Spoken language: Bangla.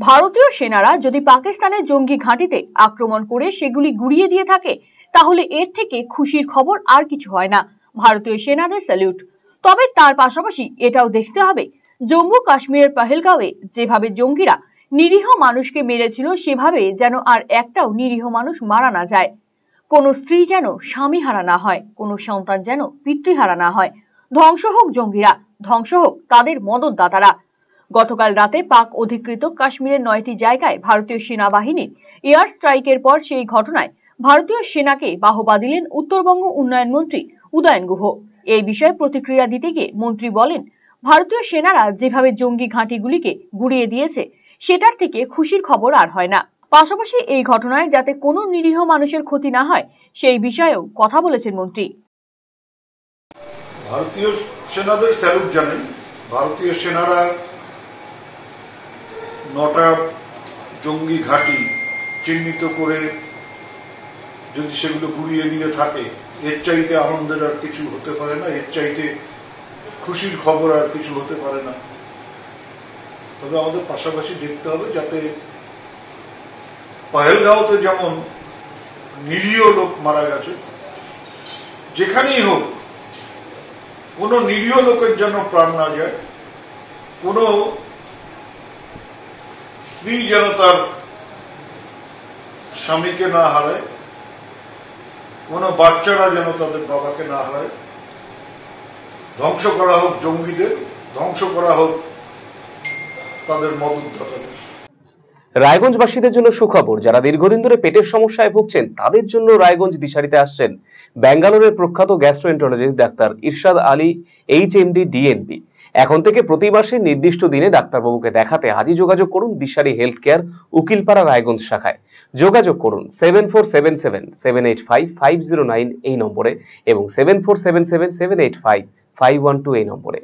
ভারতীয় সেনারা যদি পাকিস্তানের জঙ্গি ঘাঁটিতে আক্রমণ করে সেগুলি গুড়িয়ে দিয়ে থাকে তাহলে এর থেকে খুশির খবর আর কিছু হয় না। ভারতীয় সেনাদের স্যালুট। তবে তার পাশাপাশি এটাও দেখতে হবে, জম্মু কাশ্মীরের পহেলগাঁওয়ে যেভাবে জঙ্গিরা নিরীহ মানুষকে মেরেছিল সেভাবে যেন আর একটাও নিরীহ মানুষ মারা না যায়। কোনো স্ত্রী যেন স্বামী হারা না হয়, কোনো সন্তান যেন পিতৃহারা না হয়। ধ্বংস হোক জঙ্গিরা, ধ্বংস হোক তাদের মদতদাতারা। গতকাল রাতে পাক অধিকৃত কাশ্মীরের 9টি জায়গায় ভারতীয় সেনাবাহিনীর এয়ার স্ট্রাইকের পর সেই ঘটনায় ভারতীয় সেনাকে বাহবা দিলেন উত্তরবঙ্গ উন্নয়ন মন্ত্রী উদয়ন গুহ। এই বিষয়ে প্রতিক্রিয়া দিতে গিয়ে মন্ত্রী বলেন, ভারতীয় সেনারা যেভাবে জঙ্গি ঘাঁটিগুলিকে গুড়িয়ে দিয়েছে সেটার থেকে খুশির খবর আর হয় না। পাশাপাশি এই ঘটনায় যাতে কোনো নিরীহ মানুষের ক্ষতি না হয় সেই বিষয়েও কথা বলেছেন মন্ত্রী। ভারতীয় সেনাদের স্যালুট জানাই। ভারতীয় সেনারা 9টা জঙ্গি ঘাঁটি চিহ্নিত করে যদি সেগুলো গুড়িয়ে দিয়ে থাকে, এর চাইতে আনন্দের আর কিছু হতে পারে না, এর চাইতে খুশির খবর আর কিছু হতে পারে না। তবে আমাদের পাশাপাশি দেখতে হবে যাতে পহেলগাঁওতে যেমন নিরীহ লোক মারা গেছে, যেখানেই হোক কোনো নিরীহ লোকের যেন প্রাণ না যায়, কোনো স্ত্রী যেন তার স্বামীকে না হারায়, কোনো বাচ্চারা যেন তাদের বাবাকে না হারায়। ধ্বংস করা হোক জঙ্গিদের, ধ্বংস করা হোক তাদের মদতদাতাদের। রায়গঞ্জবাসীদের জন্য সুখবর, যারা দীর্ঘদিন ধরে পেটের সমস্যায় ভুগছেন তাদের জন্য রায়গঞ্জ দিশারিতে আসছেন ব্যাঙ্গালোরের প্রখ্যাত গ্যাস্ট্রোএন্টারোলজিস্ট ডাক্তার ইরশাদ আলী HMD DNB। এখন থেকে প্রতি মাসে নির্দিষ্ট দিনে ডাক্তারবাবুকে দেখাতে আজই যোগাযোগ করুন দিশারি হেলথ কেয়ার উকিলপাড়া রায়গঞ্জ শাখায়। যোগাযোগ করুন 7477785509 এই নম্বরে এবং 7477785512 এই নম্বরে।